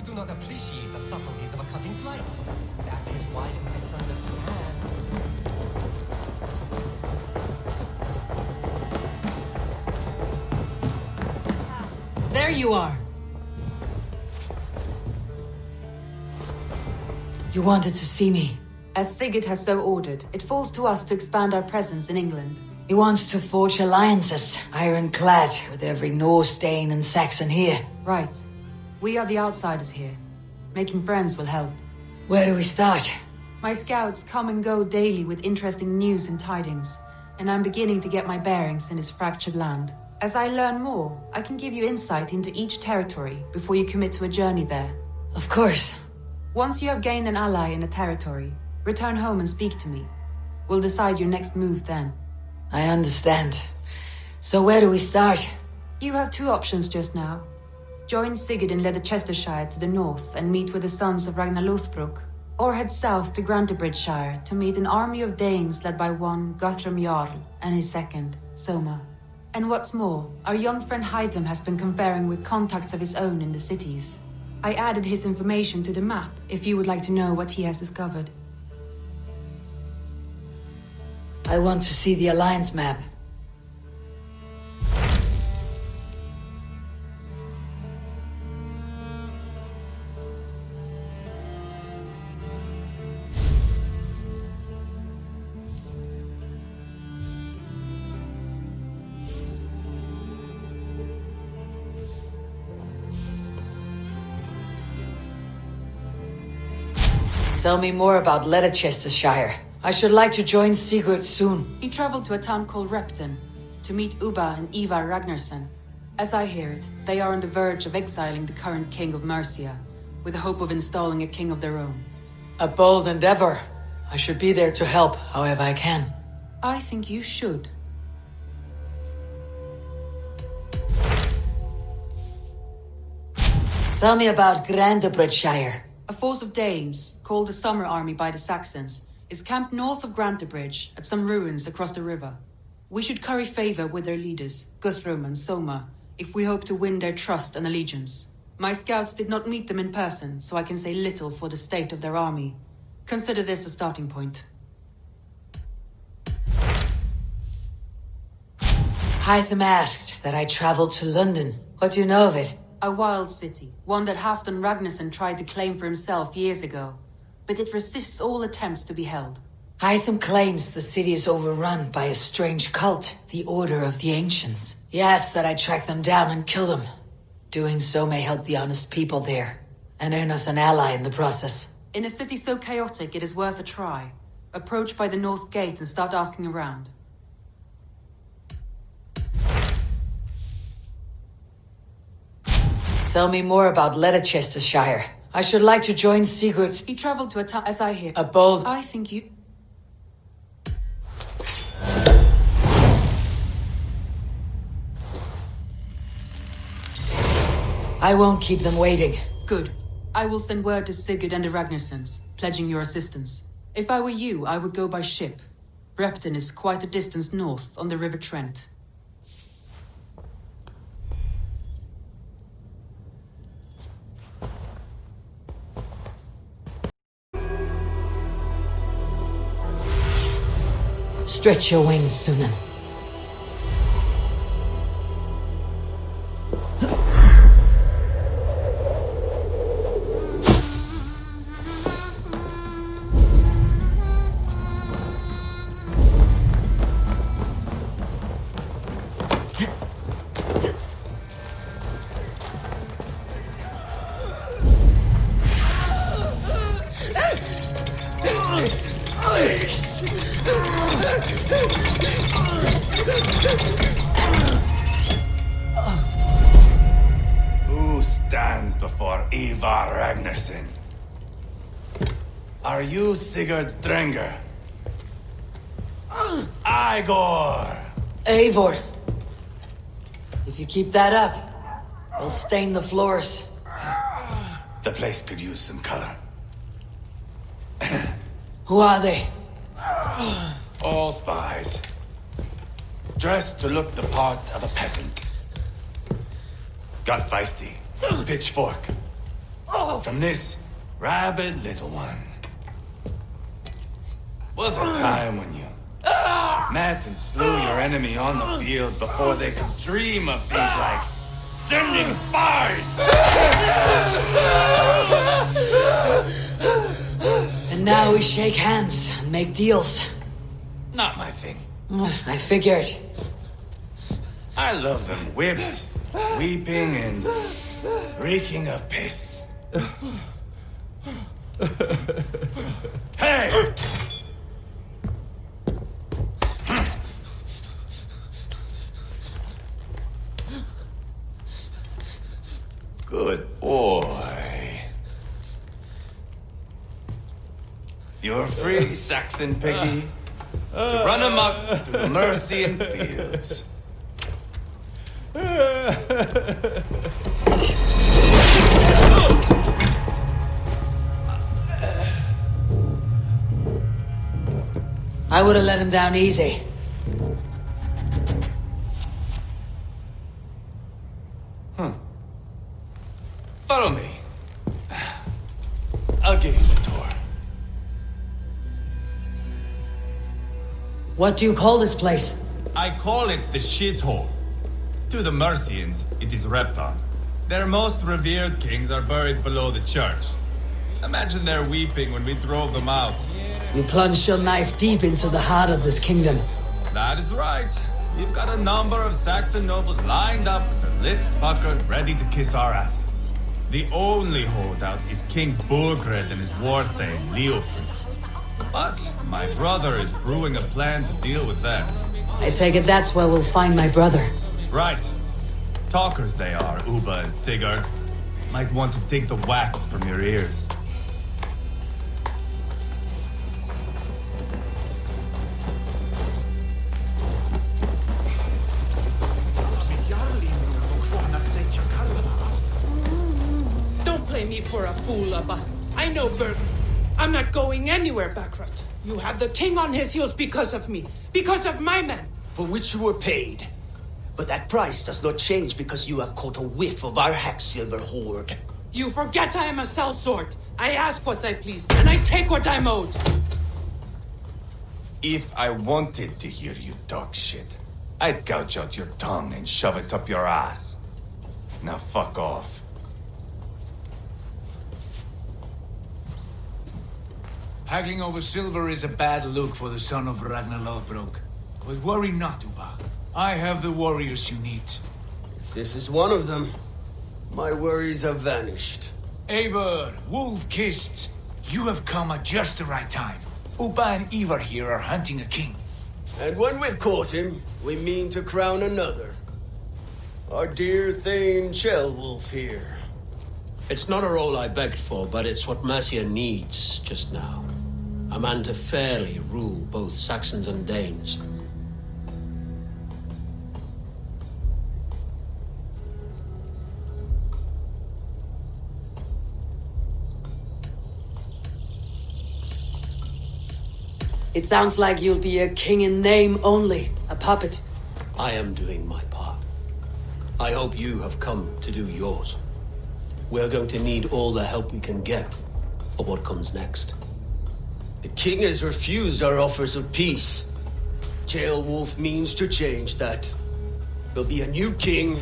do not appreciate the subtleties of a cutting flight. That is why you misunderstand. There you are. You wanted to see me. As Sigurd has so ordered, it falls to us to expand our presence in England. He wants to forge alliances, ironclad, with every Norse, Dane and Saxon here. Right. We are the outsiders here. Making friends will help. Where do we start? My scouts come and go daily with interesting news and tidings, and I'm beginning to get my bearings in this fractured land. As I learn more, I can give you insight into each territory before you commit to a journey there. Of course. Once you have gained an ally in a territory, return home and speak to me. We'll decide your next move then. I understand. So where do we start? You have two options just now. Join Sigurd in Ledecestrescire to the north and meet with the sons of Ragnar Lothbrok, or head south to Grantebridgescire to meet an army of Danes led by one Guthrum Jarl and his second, Soma. And what's more, our young friend Hytham has been conferring with contacts of his own in the cities. I added his information to the map if you would like to know what he has discovered. I want to see the alliance map. Tell me more about Ledecestrescire. I should like to join Sigurd soon. He traveled to a town called Repton to meet Ubba and Ivarr Ragnarsson. As I hear it, they are on the verge of exiling the current king of Mercia, with the hope of installing a king of their own. A bold endeavor. I should be there to help, however I can. I think you should. Tell me about Grantebridgescire. A force of Danes, called the Summer Army by the Saxons, is camped north of Grantebridge at some ruins across the river. We should curry favor with their leaders, Guthrum and Soma, if we hope to win their trust and allegiance. My scouts did not meet them in person, so I can say little for the state of their army. Consider this a starting point. Hytham asked that I travel to London. What do you know of it? A wild city, one that Halfdan Ragnarsson tried to claim for himself years ago, but it resists all attempts to be held. Hytham claims the city is overrun by a strange cult, the Order of the Ancients. He asks that I track them down and kill them. Doing so may help the honest people there, and earn us an ally in the process. In a city so chaotic, it is worth a try. Approach by the North Gate and start asking around. Tell me more about Ledecestrescire. I should like to join Sigurd. He traveled to a town, as I hear. A bold... I think you... I won't keep them waiting. Good. I will send word to Sigurd and the Ragnarssons, pledging your assistance. If I were you, I would go by ship. Repton is quite a distance north on the River Trent. Stretch your wings, Sunan. Who stands before Ivarr Ragnarsson? Are you Sigurd's Drenger? Igor! Eivor. If you keep that up, we'll stain the floors. The place could use some color. Who are they? All spies. Dressed to look the part of a peasant. Got feisty. Pitchfork. from this rabid little one. Was a time when you met and slew your enemy on the field before they could dream of things like sending spies. And now we shake hands and make deals. Not my thing. I figured. I love them whipped, weeping, and reeking of piss. Hey! Good boy. You're free, Saxon piggy, to run amok through the Mercian fields. I would have let him down easy. Follow me. I'll give you the tour. What do you call this place? I call it the shithole. To the Mercians, it is Repton. Their most revered kings are buried below the church. Imagine their weeping when we drove them out. You plunged your knife deep into the heart of this kingdom. That is right. We've got a number of Saxon nobles lined up with their lips puckered, ready to kiss our asses. The only holdout is King Burgred and his war thane, Leofrith. But my brother is brewing a plan to deal with them. I take it that's where we'll find my brother. Right. Talkers they are, Ubba and Sigurd. Might want to dig the wax from your ears. Don't play me for a fool, Ubba. I know Burgred. I'm not going anywhere, Backrot. You have the king on his heels because of me. Because of my men. For which you were paid. But that price does not change because you have caught a whiff of our hack-silver hoard. You forget I am a sellsword. I ask what I please, and I take what I'm owed. If I wanted to hear you talk shit, I'd gouge out your tongue and shove it up your ass. Now fuck off. Haggling over silver is a bad look for the son of Ragnar Lothbrok. But worry not, Ubba. I have the warriors you need. If this is one of them, my worries have vanished. Eivor, wolf-kissed, you have come at just the right time. Ubba and Ivarr here are hunting a king. And when we've caught him, we mean to crown another. Our dear thane Ceowolf here. It's not a role I begged for, but it's what Mercia needs just now. A man to fairly rule both Saxons and Danes. It sounds like you'll be a king in name only, a puppet. I am doing my part. I hope you have come to do yours. We're going to need all the help we can get for what comes next. The king has refused our offers of peace. Ceowolf means to change that. There'll be a new king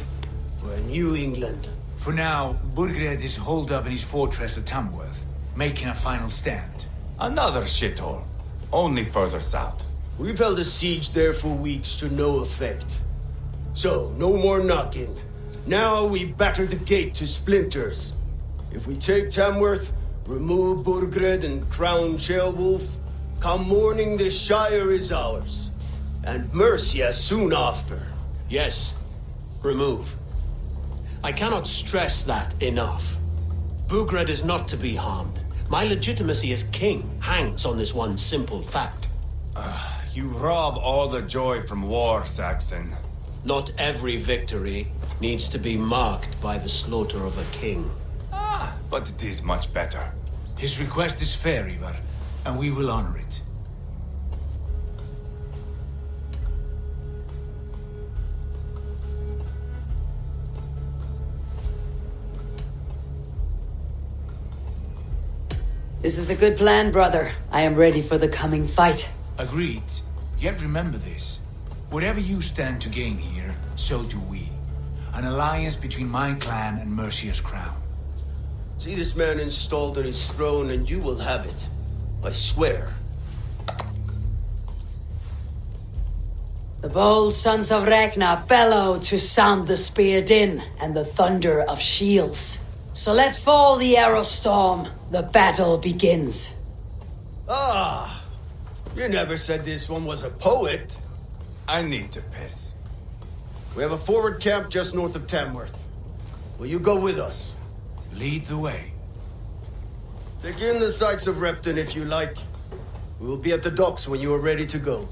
for a new England. For now, Burgred is holed up in his fortress at Tamworth, making a final stand. Another shithole. Only further south. We've held a siege there for weeks to no effect. So, no more knocking. Now we batter the gate to splinters. If we take Tamworth, remove Burgred and crown Ceowolf, come morning the Shire is ours. And Mercia soon after. Yes, remove. I cannot stress that enough. Burgred is not to be harmed. My legitimacy as king hangs on this one simple fact. You rob all the joy from war, Saxon. Not every victory needs to be marked by the slaughter of a king. But it is much better. His request is fair, Ivarr, and we will honor it. This is a good plan, brother. I am ready for the coming fight. Agreed. Yet remember this. Whatever you stand to gain here, so do we. An alliance between my clan and Mercia's crown. See this man installed on his throne and you will have it. I swear. The bold sons of Ragnar bellow to sound the spear din and the thunder of shields. So let fall the arrow storm. The battle begins. Ah, you never said this one was a poet. I need to piss. We have a forward camp just north of Tamworth. Will you go with us? Lead the way. Take in the sights of Repton if you like. We will be at the docks when you are ready to go.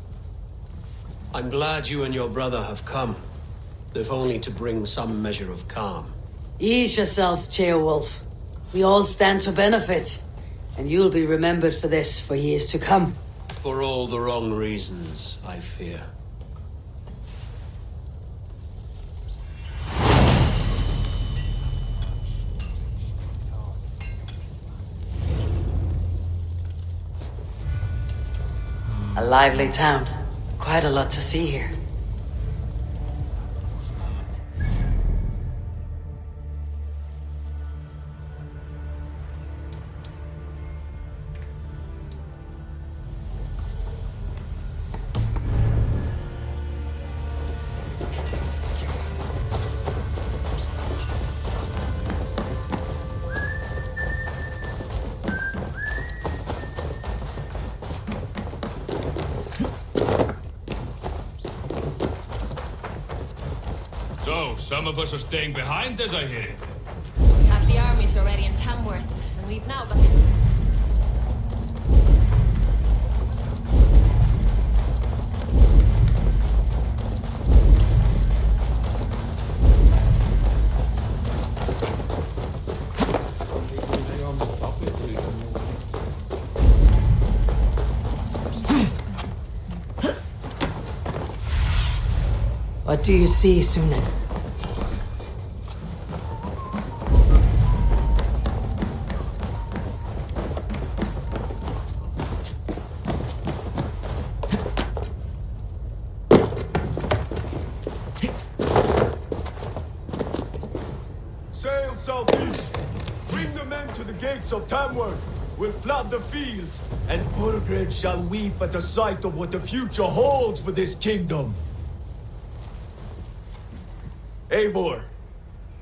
I'm glad you and your brother have come, if only to bring some measure of calm. Ease yourself, Ceowolf. We all stand to benefit, and you'll be remembered for this for years to come. For all the wrong reasons, I fear. A lively town. Quite a lot to see here. So, some of us are staying behind, as I hear it. Half the army's already in Tamworth, and we've now got... What do you see, Sunan? Sail southeast. Bring the men to the gates of Tamworth. We'll flood the fields, and Burgred shall weep at the sight of what the future holds for this kingdom. Eivor,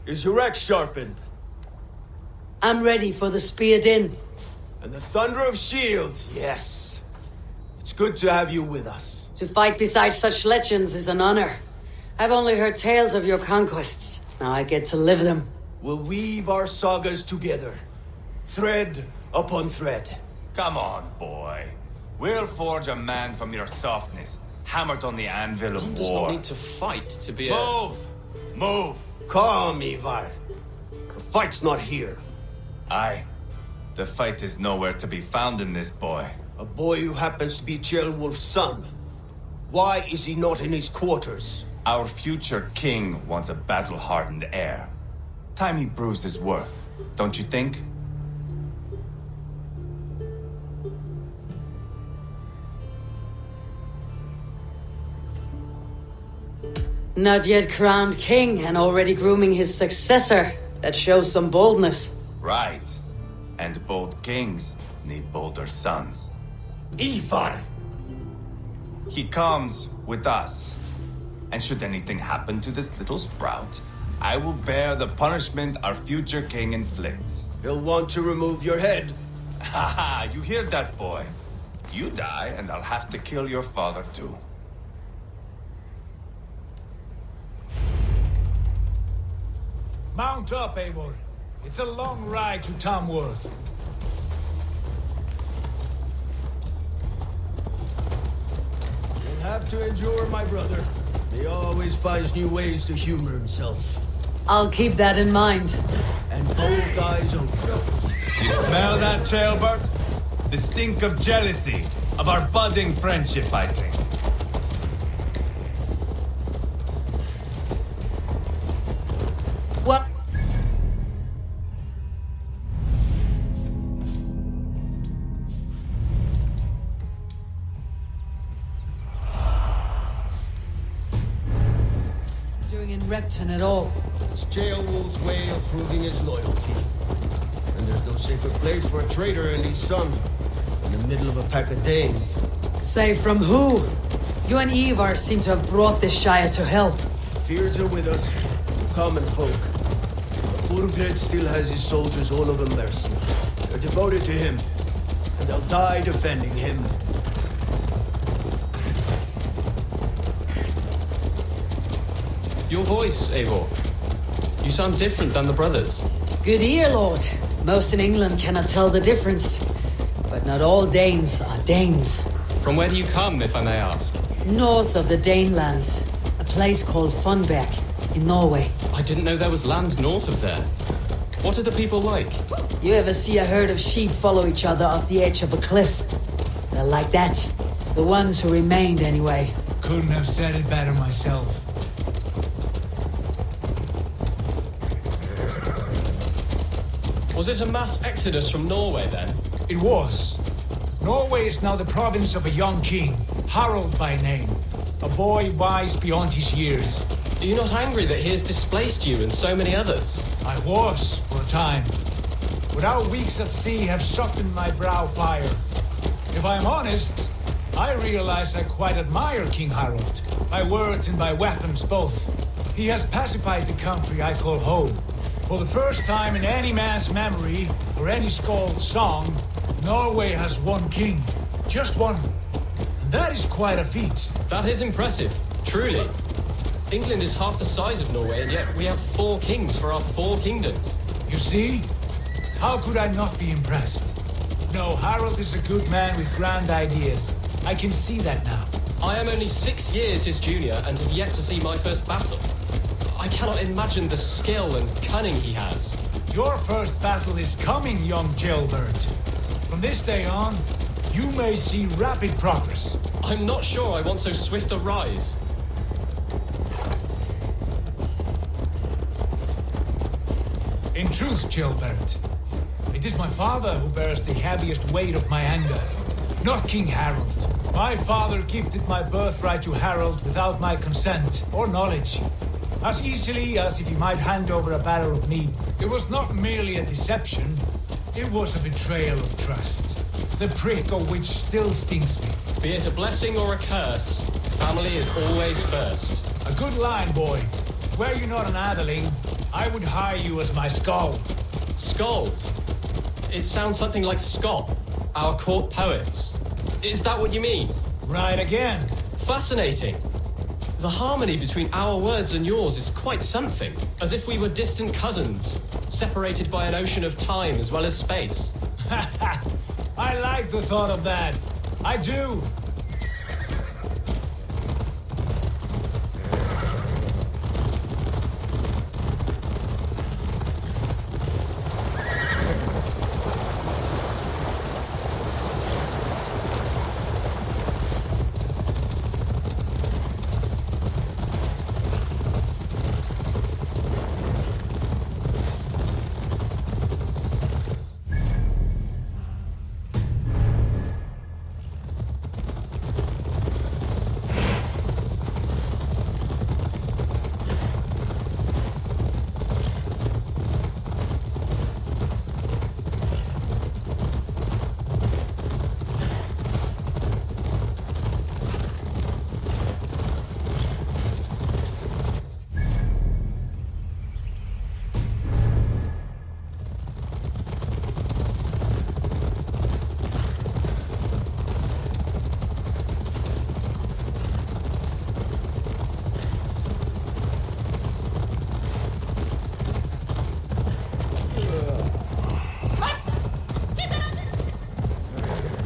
is your axe sharpened? I'm ready for the spear din. And the thunder of shields, yes. It's good to have you with us. To fight beside such legends is an honor. I've only heard tales of your conquests. Now I get to live them. We'll weave our sagas together, thread upon thread. Come on, boy. We'll forge a man from your softness, hammered on the anvil of One war. does not need to fight to be a... Move! Move! Calm, Ivarr. The fight's not here. Aye. The fight is nowhere to be found in this boy. A boy who happens to be Ceowolf's son. Why is he not in his quarters? Our future king wants a battle-hardened heir. Time he proves his worth, don't you think? Not yet crowned king and already grooming his successor. That shows some boldness. Right. And bold kings need bolder sons. Ivarr! He comes with us. And should anything happen to this little sprout, I will bear the punishment our future king inflicts. He'll want to remove your head. Haha, you hear that, boy? You die, and I'll have to kill your father, too. Mount up, Eivor. It's a long ride to Tamworth. You'll have to endure, my brother. He always finds new ways to humor himself. I'll keep that in mind. And both eyes open. You smell that, Ceolbert? The stink of jealousy, of our budding friendship, I think. What? Doing in Repton at all? It's Ceowolf's way of proving his loyalty. And there's no safer place for a traitor and his son in the middle of a pack of Danes. Say from who? You and Ivarr seem to have brought this Shire to hell. Fears are with us, common folk. But Burgred still has his soldiers all over Mercia. They're devoted to him, and they'll die defending him. Your voice, Eivor. You sound different than the brothers. Good ear, Lord. Most in England cannot tell the difference. But not all Danes are Danes. From where do you come, if I may ask? North of the Danelands. A place called Funberg, in Norway. I didn't know there was land north of there. What are the people like? You ever see a herd of sheep follow each other off the edge of a cliff? They're like that. The ones who remained, anyway. Couldn't have said it better myself. Was it a mass exodus from Norway, then? It was. Norway is now the province of a young king, Harald by name. A boy wise beyond his years. Are you not angry that he has displaced you and so many others? I was, for a time. But our weeks at sea have softened my brow fire. If I am honest, I realize I quite admire King Harald. By words and by weapons both. He has pacified the country I call home. For the first time in any man's memory, or any skald's song, Norway has one king. Just one. And that is quite a feat. That is impressive, truly. England is half the size of Norway, and yet we have 4 kings for our 4 kingdoms. You see? How could I not be impressed? No, Harald is a good man with grand ideas. I can see that now. I am only 6 years his junior and have yet to see my first battle. I cannot imagine the skill and cunning he has. Your first battle is coming, young jailbird. From this day on, you may see rapid progress. I'm not sure I want so swift a rise. In truth, Jailbird, it is my father who bears the heaviest weight of my anger, not King Harald. My father gifted my birthright to Harald without my consent or knowledge. As easily as if he might hand over a barrel of meat. It was not merely a deception, it was a betrayal of trust. The prick of which still stings me. Be it a blessing or a curse, family is always first. A good line, boy. Were you not an atheling, I would hire you as my skald. Skald? It sounds something like Scott, our court poets. Is that what you mean? Right again. Fascinating. The harmony between our words and yours is quite something. As if we were distant cousins, separated by an ocean of time as well as space. I like the thought of that. I do.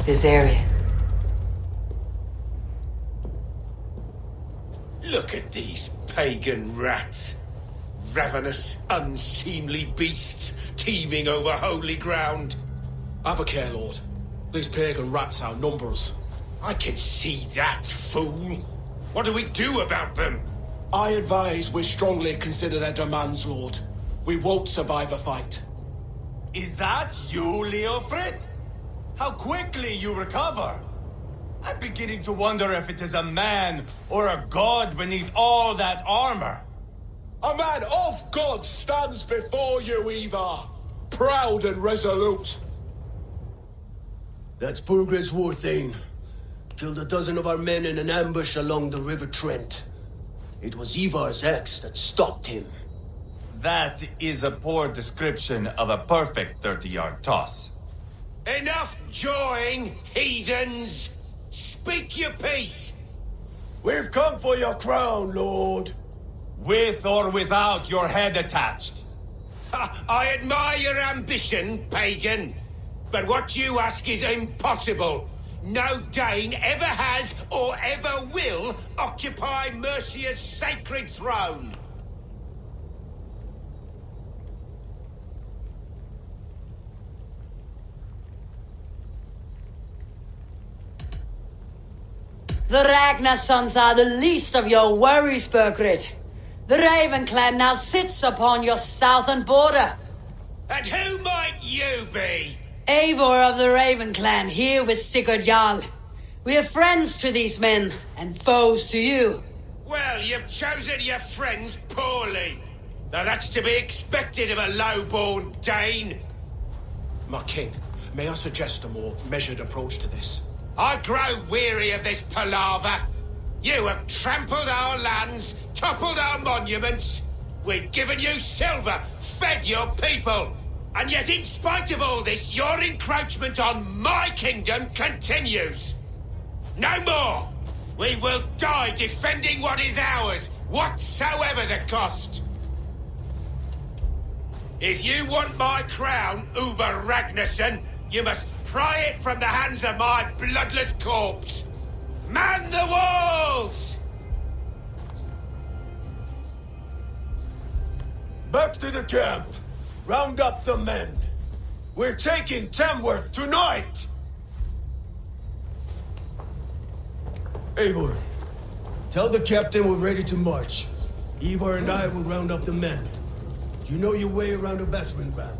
This area. Look at these pagan rats. Ravenous, unseemly beasts teeming over holy ground. Have a care, Lord. These pagan rats outnumber us. I can see that, fool. What do we do about them? I advise we strongly consider their demands, Lord. We won't survive a fight. Is that you, Leofrith? How quickly you recover! I'm beginning to wonder if it is a man or a god beneath all that armor. A man of God stands before you, Ivarr. Proud and resolute. That's Burgred's war thane. Killed a dozen of our men in an ambush along the River Trent. It was Ivar's axe that stopped him. That is a poor description of a perfect 30-yard toss. Enough jawing, heathens! Speak your piece! We've come for your crown, Lord. With or without your head attached. Ha, I admire your ambition, pagan. But what you ask is impossible. No Dane ever has or ever will occupy Mercia's sacred throne. The Ragnar sons are the least of your worries, Burgred. The Raven clan now sits upon your southern border. And who might you be? Eivor of the Raven clan, here with Sigurd Jarl. We are friends to these men, and foes to you. Well, you've chosen your friends poorly. Now that's to be expected of a low-born Dane. My king, may I suggest a more measured approach to this? I grow weary of this palaver. You have trampled our lands, toppled our monuments. We've given you silver, fed your people. And yet in spite of all this, your encroachment on my kingdom continues. No more! We will die defending what is ours, whatsoever the cost. If you want my crown, Ubba Ragnarsson, you must pry it from the hands of my bloodless corpse. Man the walls! Back to the camp. Round up the men. We're taking Tamworth tonight! Eivor, tell the captain we're ready to march. Ivarr and I will round up the men. Do you know your way around a battering ram?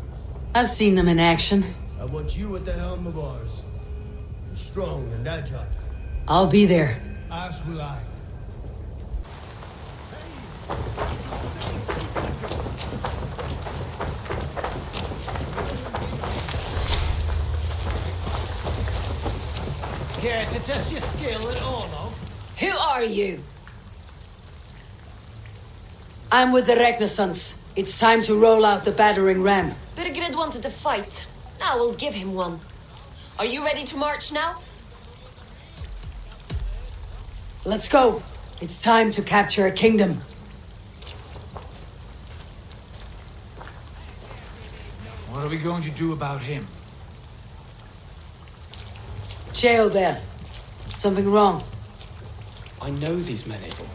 I've seen them in action. I want you at the helm of ours. You're strong and agile. I'll be there. As will I. Care to test your skill at all, no? Who are you? I'm with the Ragnarsons. It's time to roll out the battering ram. Burgred wanted to fight. Now we'll give him one. Are you ready to march now? Let's go. It's time to capture a kingdom. What are we going to do about him? Ceowolf. Something wrong. I know these men, Eivor.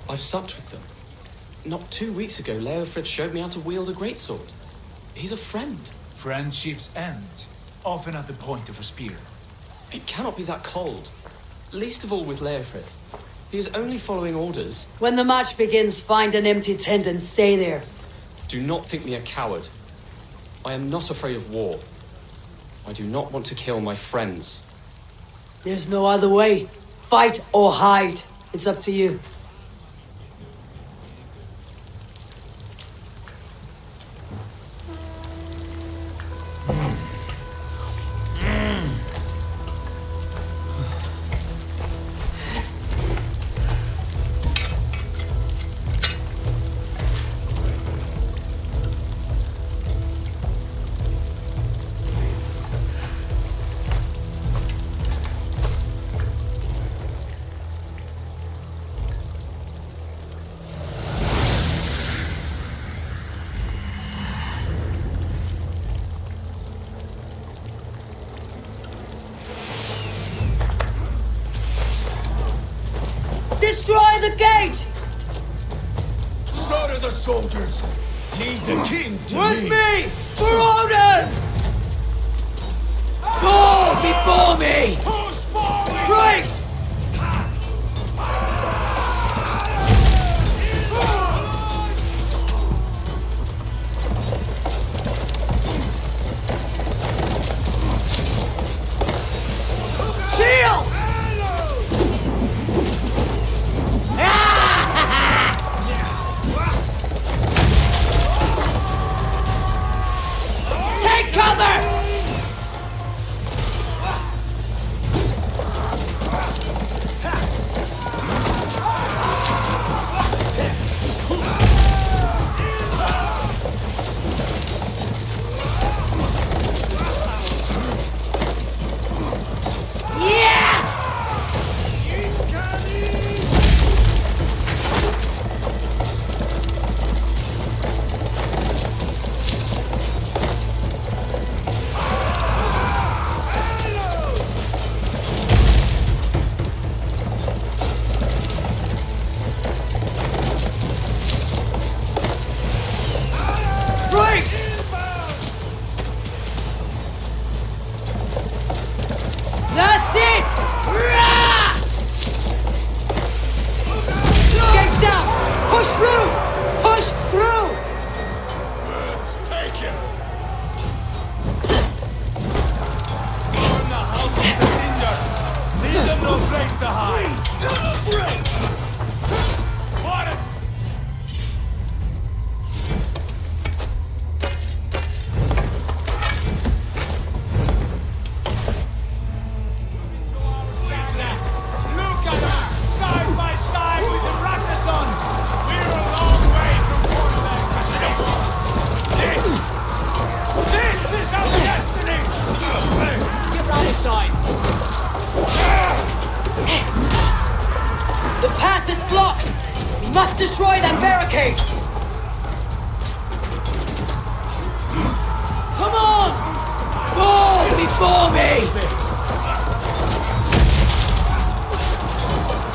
I've supped with them. Not 2 weeks ago, Leofrith showed me how to wield a greatsword. He's a friend. Friendships end, often at the point of a spear. It cannot be that cold. Least of all with Leofrith. He is only following orders. When the march begins, find an empty tent and stay there. Do not think me a coward. I am not afraid of war. I do not want to kill my friends. There's no other way. Fight or hide. It's up to you. Destroy the gate! Slaughter the soldiers! Lead the king to With me! For Odin! Fall before me! Push forward! Christ! Shield! barricade! Come on! Fall before me!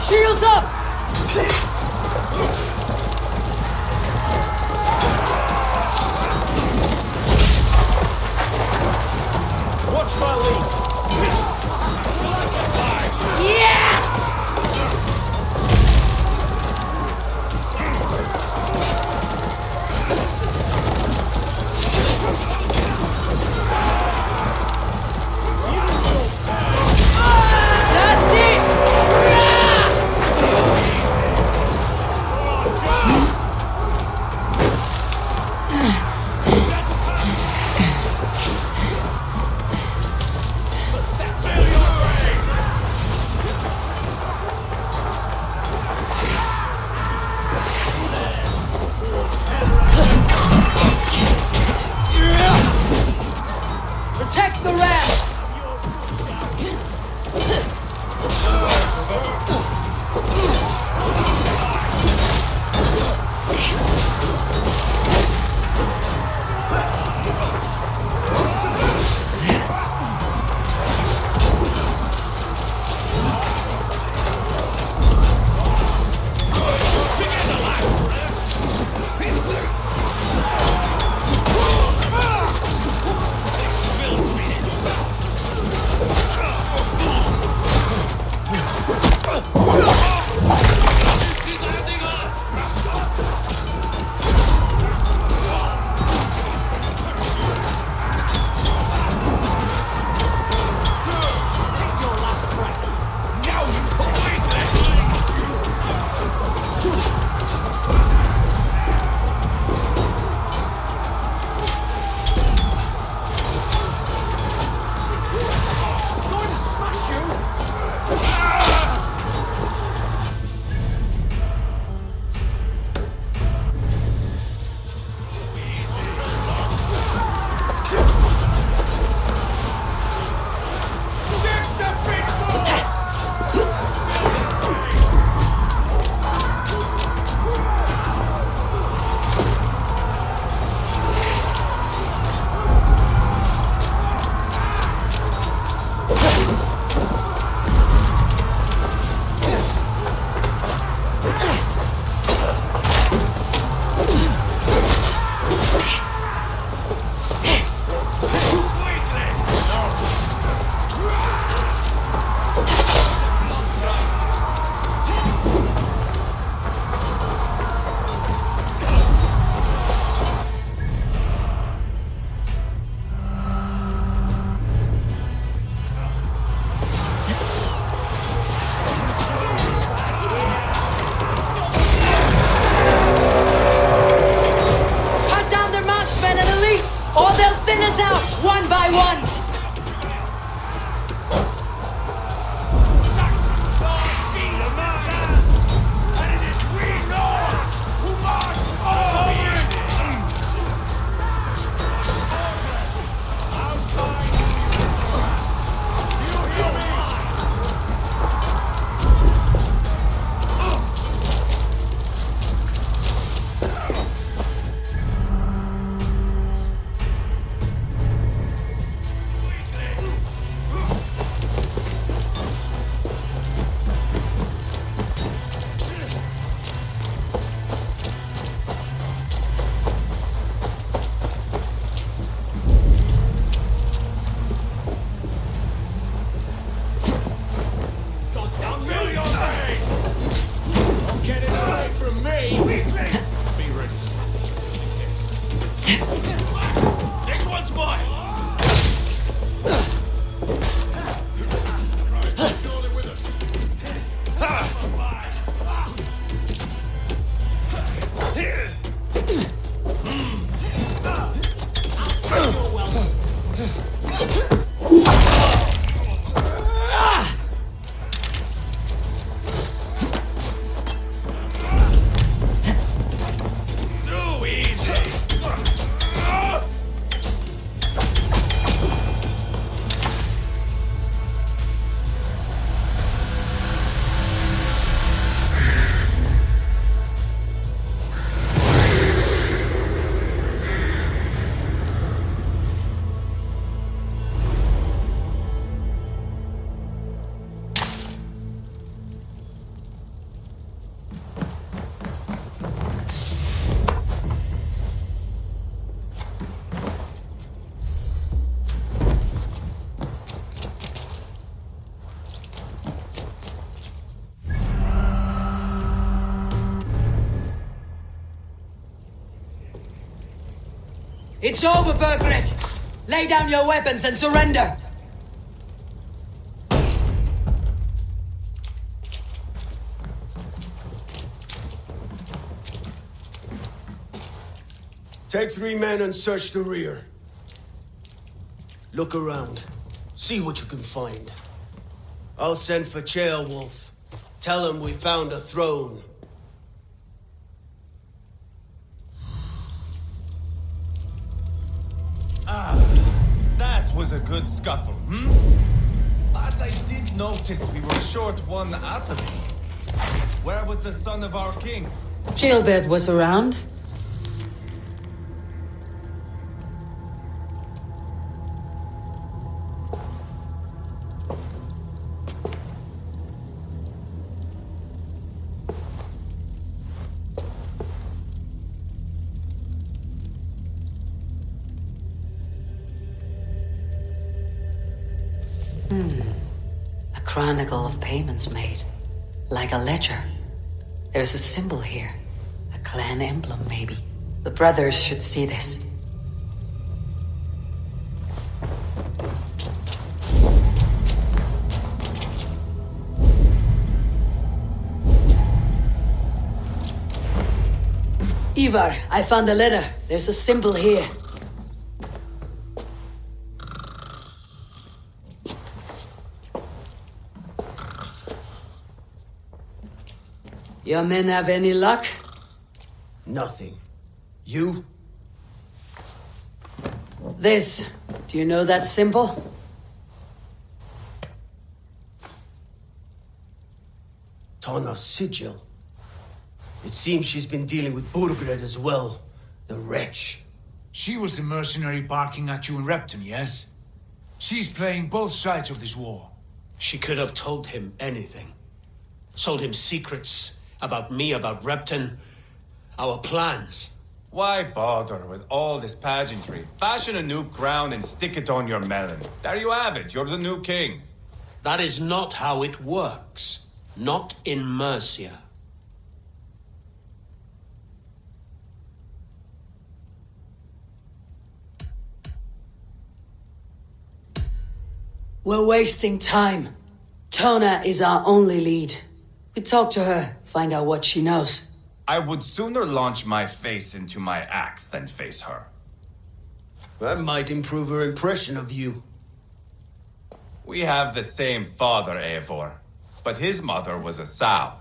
Shields up! Watch my lead! Yes! That's it! It's over, Burgred! Lay down your weapons and surrender! Take 3 men and search the rear. Look around. See what you can find. I'll send for Ceowolf. Tell him we found a throne. That was a good scuffle, But I did notice we were short one athlete. Where was the son of our king? Gilbert was around. A chronicle of payments made. Like a ledger. There's a symbol here. A clan emblem, maybe. The brothers should see this. Ivarr, I found a letter. There's a symbol here. Your men have any luck? Nothing. You? This. Do you know that symbol? Tana's sigil. It seems she's been dealing with Burgred as well. The wretch. She was the mercenary barking at you in Repton, yes? She's playing both sides of this war. She could have told him anything. Told him secrets about me, about Repton, our plans. Why bother with all this pageantry? Fashion a new crown and stick it on your melon. There you have it, you're the new king. That is not how it works. Not in Mercia. We're wasting time. Tona is our only lead. We talk to her, find out what she knows. I would sooner launch my face into my axe than face her. That might improve her impression of you. We have the same father, Eivor, but his mother was a sow.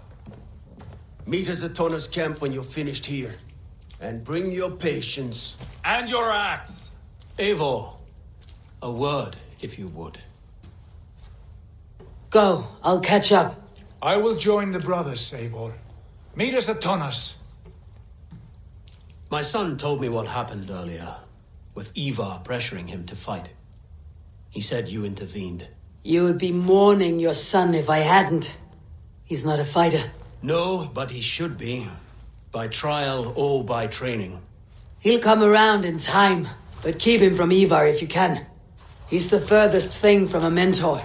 Meet us at Tona's camp when you're finished here. And bring your patience. And your axe! Eivor, a word, if you would. Go, I'll catch up. I will join the brothers, Eivor. Meet us at Tonas. My son told me what happened earlier, with Ivarr pressuring him to fight. He said you intervened. You would be mourning your son if I hadn't. He's not a fighter. No, but he should be. By trial or by training. He'll come around in time, but keep him from Ivarr if you can. He's the furthest thing from a mentor.